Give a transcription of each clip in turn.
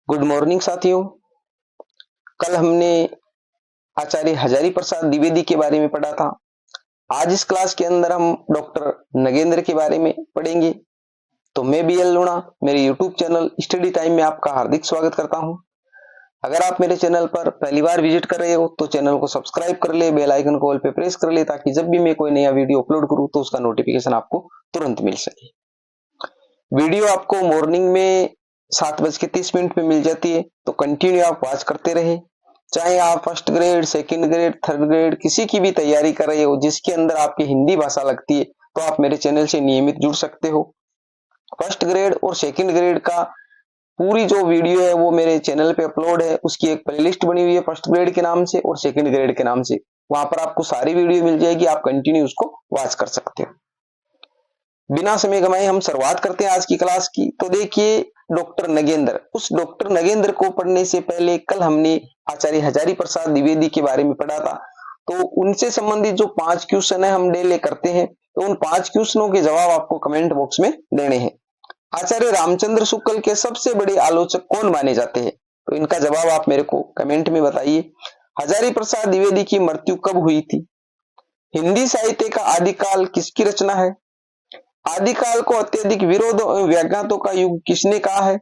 Good morning साथियों। कल हमने आचार्य हजारी प्रसाद द्विवेदी के बारे में पढ़ा था। आज इस क्लास के अंदर हम डॉक्टर नगेंद्र के बारे में पढ़ेंगे। तो मैं बी एल लूणा मेरे यूट्यूब चैनल स्टडी टाइम में आपका हार्दिक स्वागत करता हूं। अगर आप मेरे चैनल पर पहली बार विजिट कर रहे हो तो चैनल को सब्सक्राइब कर ले, बेल आइकन को ऑल पे प्रेस कर ले, ताकि जब भी मैं कोई नया वीडियो अपलोड करूं तो उसका नोटिफिकेशन आपको तुरंत मिल सके। वीडियो आपको मॉर्निंग में 7:30 पे मिल जाती है, तो कंटिन्यू आप वॉच करते रहे। चाहे आप first grade, second grade, third grade किसी की भी तैयारी कर रहे हो जिसके अंदर आपकी हिंदी भाषा लगती है, तो आप मेरे चैनल से नियमित जुड़ सकते हो। फर्स्ट ग्रेड और सेकंड ग्रेड का पूरी जो वीडियो है वो मेरे चैनल पे अपलोड है। उसकी एक प्लेलिस्ट बनी हुई है फर्स्ट ग्रेड के नाम से और सेकंड ग्रेड के नाम से। वहां पर आपको सारी वीडियो मिल जाएगी, आप कंटिन्यू उसको वॉच कर सकते हो। बिना समय गवाए हम शुरुआत करते हैं आज की क्लास की। तो देखिए, डॉक्टर नगेंद्र, उस डॉक्टर नगेंद्र को पढ़ने से पहले कल हमने आचार्य हजारी प्रसाद द्विवेदी के बारे में पढ़ा था। तो उनसे संबंधित जो 5 क्वेश्चन है हम डेली करते हैं, तो उन 5 क्वेश्चनों के जवाब आपको कमेंट बॉक्स में देने हैं। आचार्य रामचंद्र शुक्ल के सबसे बड़े आलोचक कौन माने जाते हैं? तो इनका जवाब आप मेरे को कमेंट में बताइए। हजारी प्रसाद द्विवेदी की मृत्यु कब हुई थी? हिंदी साहित्य का आदिकाल किसकी रचना है? आदिकाल को अत्यधिक विरोध और व्याघातों का युग किसने कहा है?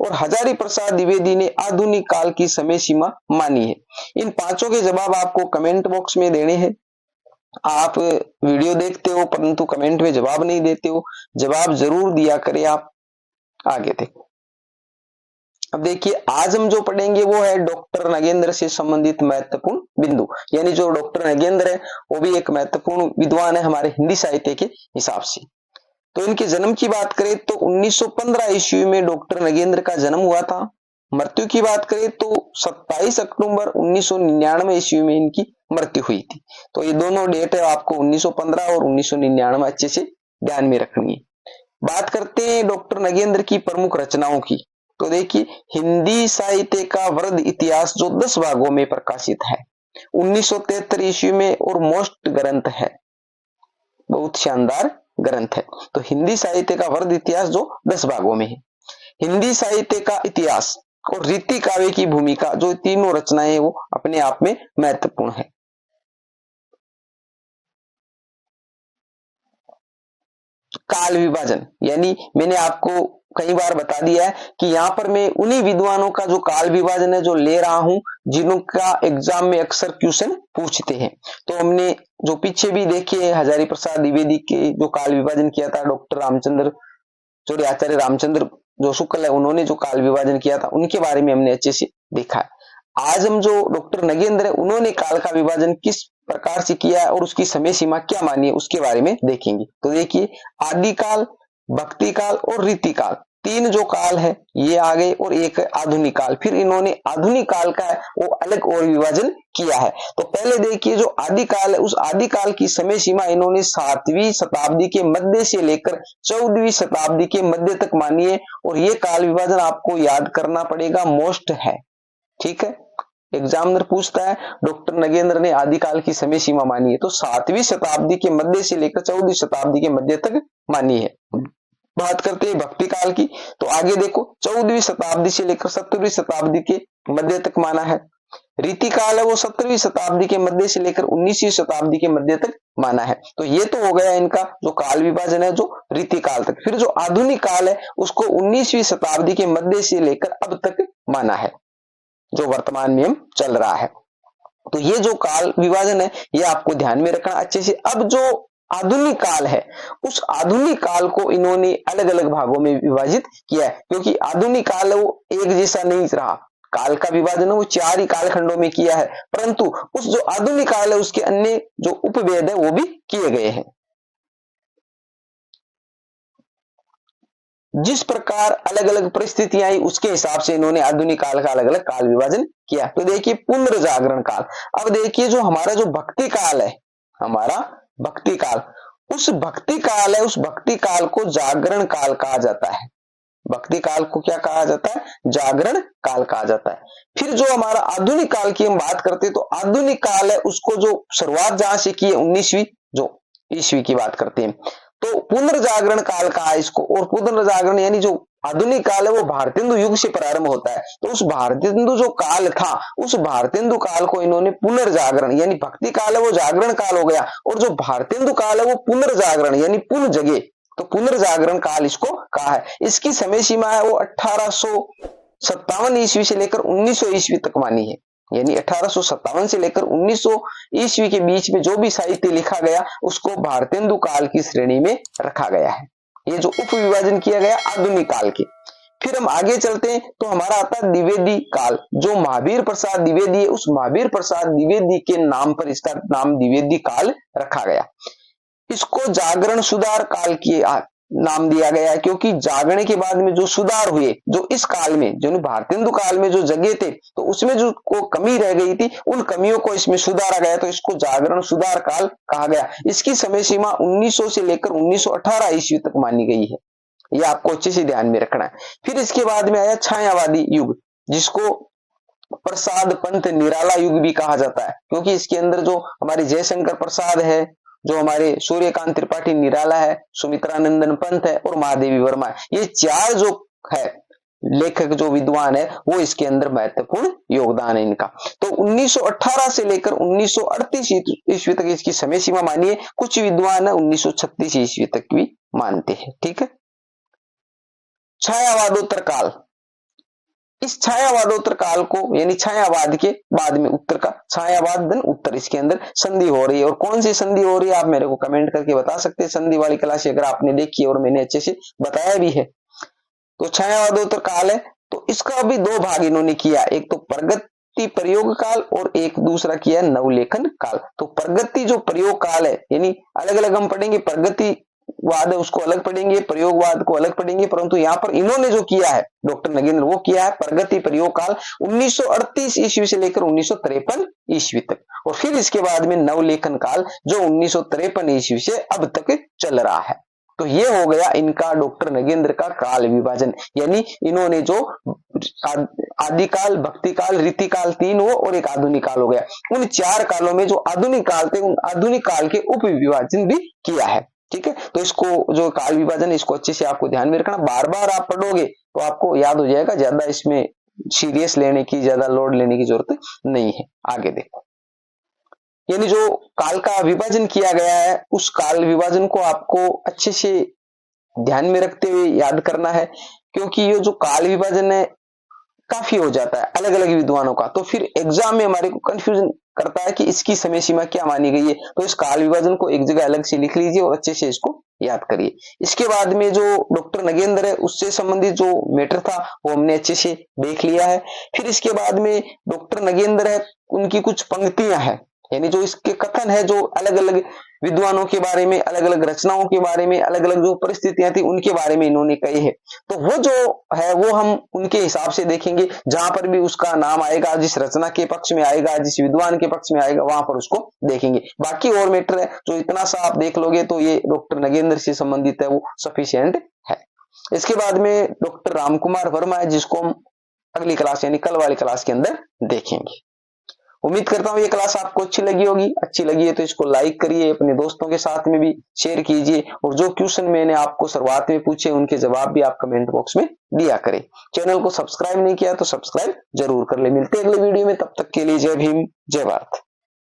और हजारी प्रसाद द्विवेदी ने आधुनिक काल की समय सीमा मानी है। इन पांचों के जवाब आपको कमेंट बॉक्स में देने हैं। आप वीडियो देखते हो परंतु कमेंट में जवाब नहीं देते हो, जवाब जरूर दिया करें आप। आगे देखो, अब देखिए आज हम जो पढ़ेंगे वो है डॉक्टर नगेंद्र से संबंधित महत्वपूर्ण बिंदु। यानी जो डॉक्टर नगेंद्र है वो भी एक महत्वपूर्ण विद्वान है हमारे हिंदी साहित्य के हिसाब से। तो इनके जन्म की बात करें तो 1915 ईस्वी में डॉक्टर नगेंद्र का जन्म हुआ था। मृत्यु की बात करें तो 27 अक्टूबर 1999 ईस्वी में इनकी मृत्यु हुई थी। तो ये दोनों डेट है आपको 1915 और 1999 अच्छे से ध्यान में रखनी है। बात करते हैं डॉक्टर नगेंद्र की प्रमुख रचनाओं की। तो देखिए, हिंदी साहित्य का वृद्ध इतिहास जो 10 भागों में प्रकाशित है 1973 ईस्वी में, और मोस्ट ग्रंथ है, बहुत शानदार ग्रंथ है। तो हिंदी साहित्य का वृद्ध इतिहास जो 10 भागों में है। हिंदी साहित्य का इतिहास और रीति काव्य की भूमिका, जो तीनों रचनाएं वो अपने आप में महत्वपूर्ण है। काल विभाजन, यानी मैंने आपको कई बार बता दिया है कि यहां पर मैं उन्हीं विद्वानों का जो काल विभाजन है जो ले रहा हूं जिनका एग्जाम में अक्सर क्वेश्चन पूछते हैं। तो हमने जो पीछे भी देखे हजारी प्रसाद द्विवेदी के जो काल विभाजन किया था, डॉक्टर रामचंद्र सॉरी आचार्य रामचंद्र जो शुक्ल है उन्होंने जो काल विभाजन किया था उनके बारे में हमने अच्छे से देखा है। आज हम जो डॉक्टर नगेंद्र है उन्होंने काल का विभाजन किस प्रकार से किया है और उसकी समय सीमा क्या मानी है उसके बारे में देखेंगे। तो देखिए, आदिकाल, भक्ति काल और रीति काल, तीन जो काल है ये आ गए, और एक आधुनिक काल। फिर इन्होंने आधुनिक काल का है वो अलग और विभाजन किया है। तो पहले देखिए, जो आदिकाल है उस आदिकाल की समय सीमा इन्होंने 7वीं शताब्दी के मध्य से लेकर 14वीं शताब्दी के मध्य तक मानी है। और ये काल विभाजन आपको याद करना पड़ेगा, मोस्ट है, ठीक है। एग्जामिनर पूछता है डॉक्टर नगेंद्र ने आदिकाल की समय सीमा मानी है, तो 7वीं शताब्दी के मध्य से लेकर 14वीं शताब्दी के मध्य तक मानी है। बात करते हैं भक्ति काल की, तो आगे देखो 14वीं शताब्दी से लेकर 17वीं शताब्दी के मध्य तक माना है। रीति काल है वो 17वीं शताब्दी के मध्य से लेकर 19वीं शताब्दी के मध्य तक माना है। तो ये तो हो गया इनका जो काल विभाजन है जो रीति काल तक। फिर जो आधुनिक काल है उसको 19वीं शताब्दी के मध्य से लेकर अब तक माना है, जो वर्तमान में हम चल रहा है। तो ये जो काल विभाजन है ये आपको ध्यान में रखना अच्छे से। अब जो आधुनिक काल है उस आधुनिक काल को इन्होंने अलग अलग भागों में विभाजित किया है, क्योंकि आधुनिक काल है वो एक जैसा नहीं रहा। काल का विभाजन है वो 4 ही कालखंडों में किया है, परंतु उस जो आधुनिक काल है उसके अन्य जो उपभेद है वो भी किए गए हैं। जिस प्रकार अलग अलग परिस्थितियां आई उसके हिसाब से इन्होंने आधुनिक काल का अलग अलग काल विभाजन किया। तो देखिए, पुनर्जागरण काल। अब देखिए, जो हमारा जो भक्ति काल है, हमारा भक्ति काल, उस भक्ति काल है उस भक्ति काल को जागरण काल कहा जाता है। भक्ति काल को क्या कहा जाता है? जागरण काल कहा जाता है। फिर जो हमारा आधुनिक काल की हम बात करते हैं, तो आधुनिक काल है उसको जो शुरुआत जहां से की है 19वीं जो ईस्वी की बात करते हैं, तो पुनर्जागरण काल कहा है इसको। और पुनर्जागरण यानी जो आधुनिक काल है वो भारतेंदु युग से प्रारंभ होता है। तो उस भारतेंदु जो काल था, उस भारतेंदु काल को इन्होंने पुनर्जागरण यानी भक्ति काल है वो जागरण काल हो गया, और जो भारतेंदु काल है वो पुनर्जागरण यानी पुनः जगे, तो पुनर्जागरण काल इसको कहा है। इसकी समय सीमा है वो 1857 ईस्वी से लेकर 1900 ईस्वी तक मानी है। यानी 1857 से लेकर 1900 ईस्वी के बीच में जो भी साहित्य लिखा गया उसको भारतेंदु काल की श्रेणी में रखा गया है। ये जो उप विभाजन किया गया आधुनिक काल के। फिर हम आगे चलते हैं तो हमारा आता है द्विवेदी काल। जो महावीर प्रसाद द्विवेदी है, उस महावीर प्रसाद द्विवेदी के नाम पर इसका नाम द्विवेदी काल रखा गया। इसको जागरण सुधार काल की नाम दिया गया है, क्योंकि जागरण के बाद में जो सुधार हुए, जो इस काल में, जो भारतेंदु काल में जो जगे थे, तो उसमें जो को कमी रह गई थी, उन कमियों को इसमें सुधारा गया, तो इसको जागरण सुधार काल कहा गया। इसकी समय सीमा 1900 से लेकर 1918 ईस्वी तक मानी गई है। यह आपको अच्छे से ध्यान में रखना है। फिर इसके बाद में आया छायावादी युग, जिसको प्रसाद पंत निराला युग भी कहा जाता है, क्योंकि इसके अंदर जो हमारे जयशंकर प्रसाद है, जो हमारे सूर्यकांत त्रिपाठी निराला है, सुमित्रानंदन पंत है और महादेवी वर्मा है, ये चार जो है लेखक जो विद्वान है वो इसके अंदर महत्वपूर्ण योगदान है इनका। तो 1918 से लेकर 1938 ईस्वी तक इसकी समय सीमा मानिए। कुछ विद्वान है 1936 ईस्वी तक भी मानते हैं। ठीक है। छायावादोत्तर काल, इस छायावादोत्तर काल को यानी छायावाद के बाद में उत्तर का, छायावाद धन उत्तर, इसके अंदर संधि हो रही है। और कौन सी संधि हो रही है आप मेरे को कमेंट करके बता सकते हैं। संधि वाली क्लास अगर आपने देखी है और मैंने अच्छे से बताया भी है। तो छायावादोत्तर काल है, तो इसका भी दो भाग इन्होंने किया, एक तो प्रगति प्रयोग काल और एक दूसरा किया नवलेखन काल। तो प्रगति जो प्रयोग काल है, यानी अलग अलग हम पढ़ेंगे, प्रगति वाद है उसको अलग पढ़ेंगे, प्रयोगवाद को अलग पढ़ेंगे, परंतु यहाँ पर इन्होंने जो किया है डॉक्टर नगेंद्र, वो किया है प्रगति प्रयोग काल 1938 ईस्वी से लेकर 1953 ईस्वी तक। और फिर इसके बाद में नवलेखन काल जो 1953 ईस्वी से अब तक चल रहा है। तो ये हो गया इनका डॉक्टर नगेंद्र का काल विभाजन। यानी इन्होंने जो आदिकाल, भक्ति काल, रीति काल तीन हो और एक आधुनिक काल हो गया। उन चार कालों में जो आधुनिक काल थे उन आधुनिक काल के उप विभाजन भी किया है। ठीक है। तो इसको जो काल विभाजन है इसको अच्छे से आपको ध्यान में रखना। बार बार आप पढ़ोगे तो आपको याद हो जाएगा, ज्यादा इसमें सीरियस लेने की, ज्यादा लोड लेने की जरूरत नहीं है। आगे देखो, यानी जो काल का विभाजन किया गया है उस काल विभाजन को आपको अच्छे से ध्यान में रखते हुए याद करना है, क्योंकि ये जो काल विभाजन है काफी हो जाता है अलग अलग विद्वानों का, तो फिर एग्जाम में हमारे को कंफ्यूजन करता है कि इसकी समय सीमा क्या मानी गई है। तो इस काल विभाजन को एक जगह अलग से लिख लीजिए और अच्छे से इसको याद करिए। इसके बाद में जो डॉक्टर नगेंद्र है उससे संबंधित जो मैटर था वो हमने अच्छे से देख लिया है। फिर इसके बाद में डॉक्टर नगेंद्र है, उनकी कुछ पंक्तियां हैं, यानी जो इसके कथन है, जो अलग अलग विद्वानों के बारे में, अलग अलग रचनाओं के बारे में, अलग अलग जो परिस्थितियां थी उनके बारे में इन्होंने कही है। तो वो जो है वो हम उनके हिसाब से देखेंगे, जहां पर भी उसका नाम आएगा, जिस रचना के पक्ष में आएगा, जिस विद्वान के पक्ष में आएगा, वहां पर उसको देखेंगे। बाकी और मैटर है जो इतना सा आप देख लोगे तो ये डॉक्टर नगेंद्र से संबंधित है, वो सफिशियंट है। इसके बाद में डॉक्टर रामकुमार वर्मा है, जिसको हम अगली क्लास यानी कल वाली क्लास के अंदर देखेंगे। उम्मीद करता हूं ये क्लास आपको अच्छी लगी होगी। अच्छी लगी है तो इसको लाइक करिए, अपने दोस्तों के साथ में भी शेयर कीजिए, और जो क्वेश्चन मैंने आपको शुरुआत में पूछे उनके जवाब भी आप कमेंट बॉक्स में दिया करें। चैनल को सब्सक्राइब नहीं किया तो सब्सक्राइब जरूर कर ले। मिलते हैं अगले वीडियो में, तब तक के लिए जय भीम, जय भारत।